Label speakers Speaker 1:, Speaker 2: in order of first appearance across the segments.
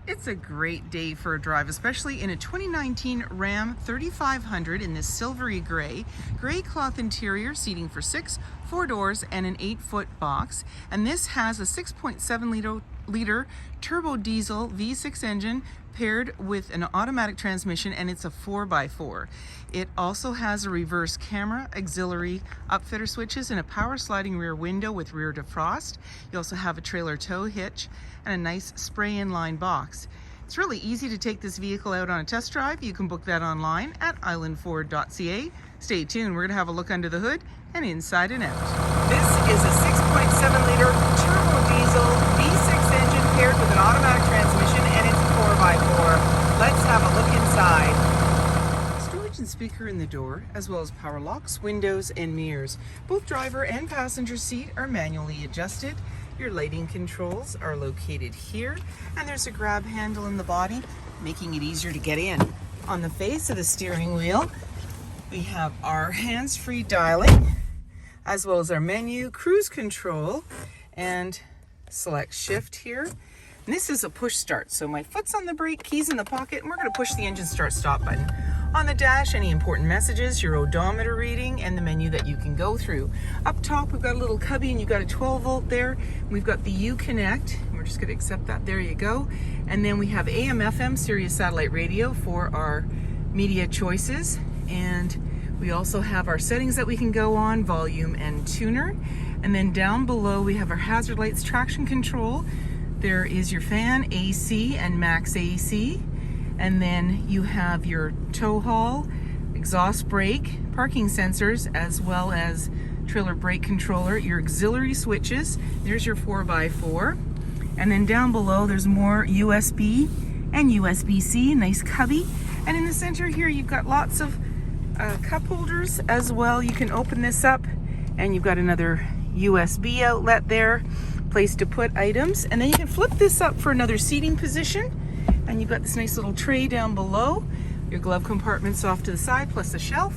Speaker 1: It's a great day for a drive, especially in a 2019 Ram 3500 in this silvery gray cloth interior, seating for 6, 4 doors, and an 8-foot box. And this has a 6.7 liter turbo diesel V6 engine paired with an automatic transmission, and it's a 4x4. It also has a reverse camera, auxiliary upfitter switches, and a power sliding rear window with rear defrost. You also have a trailer tow hitch and a nice spray-in line box. It's really easy to take this vehicle out on a test drive. You can book that online at islandford.ca. Stay tuned, we're going to have a look under the hood and inside and out. This is a 6.7 liter turbo diesel V6 engine paired with an automatic transmission, and it's a 4x4. Let's have a look inside. Storage and speaker in the door, as well as power locks, windows, and mirrors. Both driver and passenger seat are manually adjusted. Your lighting controls are located here, and there's a grab handle in the body, making it easier to get in. On the face of the steering wheel, we have our hands-free dialing, as well as our menu, cruise control, and select shift here. And this is a push start, so my foot's on the brake, keys in the pocket, and we're going to push the engine start stop button. On the dash, any important messages, your odometer reading, and the menu that you can go through. Up top, we've got a little cubby, and you've got a 12 volt there. We've got the Uconnect. We're just going to accept that. There you go. And then we have AM, FM, Sirius satellite radio for our media choices. And we also have our settings that we can go on, volume and tuner. And then down below, we have our hazard lights, traction control. There is your fan, AC, and max AC. And then you have your tow haul, exhaust brake, parking sensors, as well as trailer brake controller, your auxiliary switches. There's your 4x4. And then down below, there's more USB and USB-C, nice cubby. And in the center here, you've got lots of cup holders as well. You can open this up, and you've got another USB outlet there, place to put items. And then you can flip this up for another seating position. And you've got this nice little tray down below, your glove compartments off to the side, plus a shelf,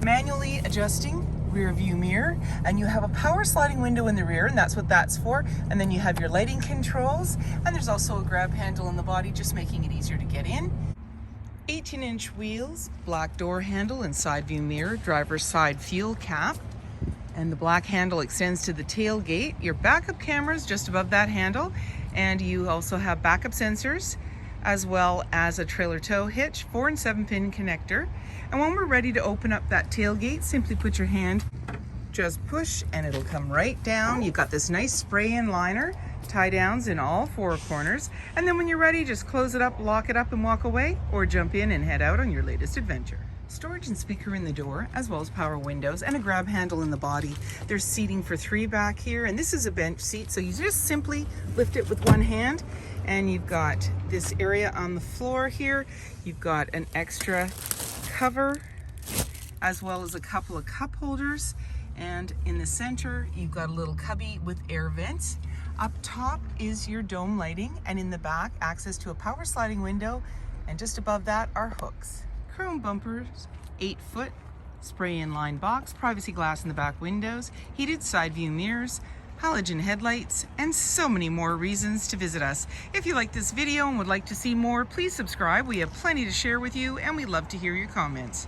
Speaker 1: manually adjusting rear view mirror, and you have a power sliding window in the rear, and that's what that's for. And then you have your lighting controls, and there's also a grab handle in the body, just making it easier to get in. 18-inch wheels, black door handle and side view mirror, driver's side fuel cap, and the black handle extends to the tailgate. Your backup cameras just above that handle, and you also have backup sensors, as well as a trailer tow hitch, 4 and 7 pin connector. And when we're ready to open up that tailgate, simply put your hand, just push, and it'll come right down. You've got this nice spray-in liner, tie downs in all 4 corners. And then when you're ready, just close it up, lock it up, and walk away, or jump in and head out on your latest adventure. Storage and speaker in the door, as well as power windows, and a grab handle in the body. There's seating for 3 back here, and this is a bench seat, so you just simply lift it with one hand. And you've got this area on the floor here. You've got an extra cover, as well as a couple of cup holders. And in the center, you've got a little cubby with air vents. Up top is your dome lighting, and in the back, access to a power sliding window. And just above that are hooks. Chrome bumpers, 8-foot spray-in line box, privacy glass in the back windows, heated side view mirrors, halogen headlights, and so many more reasons to visit us. If you like this video and would like to see more, please subscribe. We have plenty to share with you, and we'd love to hear your comments.